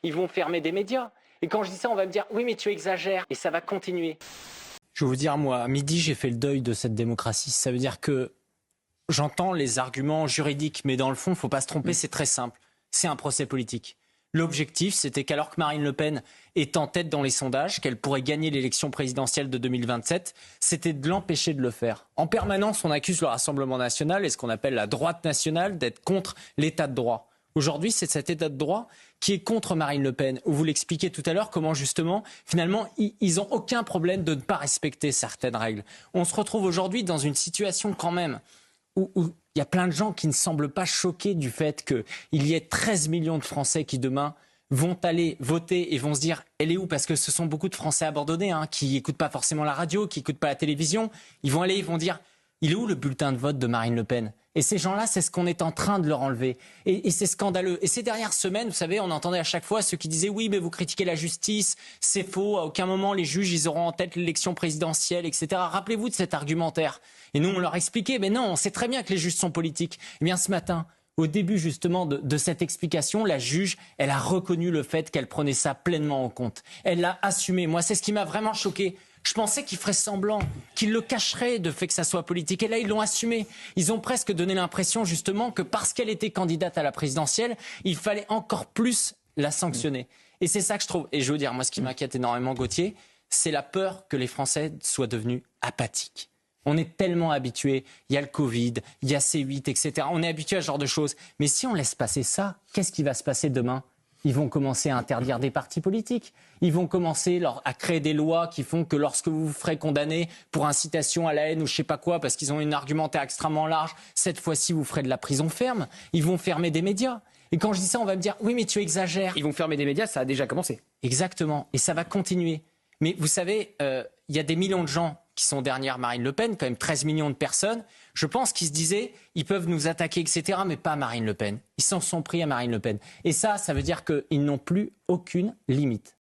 Ils vont fermer des médias. Et quand je dis ça, on va me dire, oui, mais tu exagères. Et ça va continuer. Je vais vous dire, moi, à midi, j'ai fait le deuil de cette démocratie. Ça veut dire que j'entends les arguments juridiques, mais dans le fond, il ne faut pas se tromper, c'est très simple. C'est un procès politique. L'objectif, c'était qu'alors que Marine Le Pen est en tête dans les sondages, qu'elle pourrait gagner l'élection présidentielle de 2027, c'était de l'empêcher de le faire. En permanence, on accuse le Rassemblement national et ce qu'on appelle la droite nationale d'être contre l'état de droit. Aujourd'hui, c'est cet état de droit qui est contre Marine Le Pen. Vous l'expliquez tout à l'heure comment justement, finalement, ils n'ont aucun problème de ne pas respecter certaines règles. On se retrouve aujourd'hui dans une situation quand même où il y a plein de gens qui ne semblent pas choqués du fait qu'il y ait 13 millions de Français qui demain vont aller voter et vont se dire « elle est où ?» Parce que ce sont beaucoup de Français abandonnés qui n'écoutent pas forcément la radio, qui n'écoutent pas la télévision. Ils vont aller, ils vont dire « il est où le bulletin de vote de Marine Le Pen ?» Et ces gens-là, c'est ce qu'on est en train de leur enlever. Et c'est scandaleux. Et ces dernières semaines, vous savez, on entendait à chaque fois ceux qui disaient « oui, mais vous critiquez la justice, c'est faux, à aucun moment les juges, ils auront en tête l'élection présidentielle, etc. » Rappelez-vous de cet argumentaire. Et nous, on leur expliquait « mais non, on sait très bien que les juges sont politiques. » Eh bien, ce matin, au début justement de cette explication, la juge, elle a reconnu le fait qu'elle prenait ça pleinement en compte. Elle l'a assumé. Moi, c'est ce qui m'a vraiment choqué. Je pensais qu'ils feraient semblant, qu'ils le cacheraient de fait que ça soit politique. Et là, ils l'ont assumé. Ils ont presque donné l'impression justement que parce qu'elle était candidate à la présidentielle, il fallait encore plus la sanctionner. Et c'est ça que je trouve. Et je veux dire, moi, ce qui m'inquiète énormément, Gauthier, c'est la peur que les Français soient devenus apathiques. On est tellement habitués, il y a le Covid, il y a C8, etc. On est habitué à ce genre de choses. Mais si on laisse passer ça, qu'est-ce qui va se passer demain ? Ils vont commencer à interdire des partis politiques. Ils vont commencer à créer des lois qui font que lorsque vous vous ferez condamner pour incitation à la haine ou je sais pas quoi, parce qu'ils ont une argumentaire extrêmement large, cette fois-ci vous ferez de la prison ferme. Ils vont fermer des médias. Et quand je dis ça, on va me dire « oui, mais tu exagères ». Ils vont fermer des médias, ça a déjà commencé. Exactement. Et ça va continuer. Mais vous savez, il y a des millions de gens qui sont derrière Marine Le Pen, quand même 13 millions de personnes. Je pense qu'ils se disaient, ils peuvent nous attaquer, etc., mais pas Marine Le Pen. Ils s'en sont pris à Marine Le Pen. Et ça veut dire qu'ils n'ont plus aucune limite.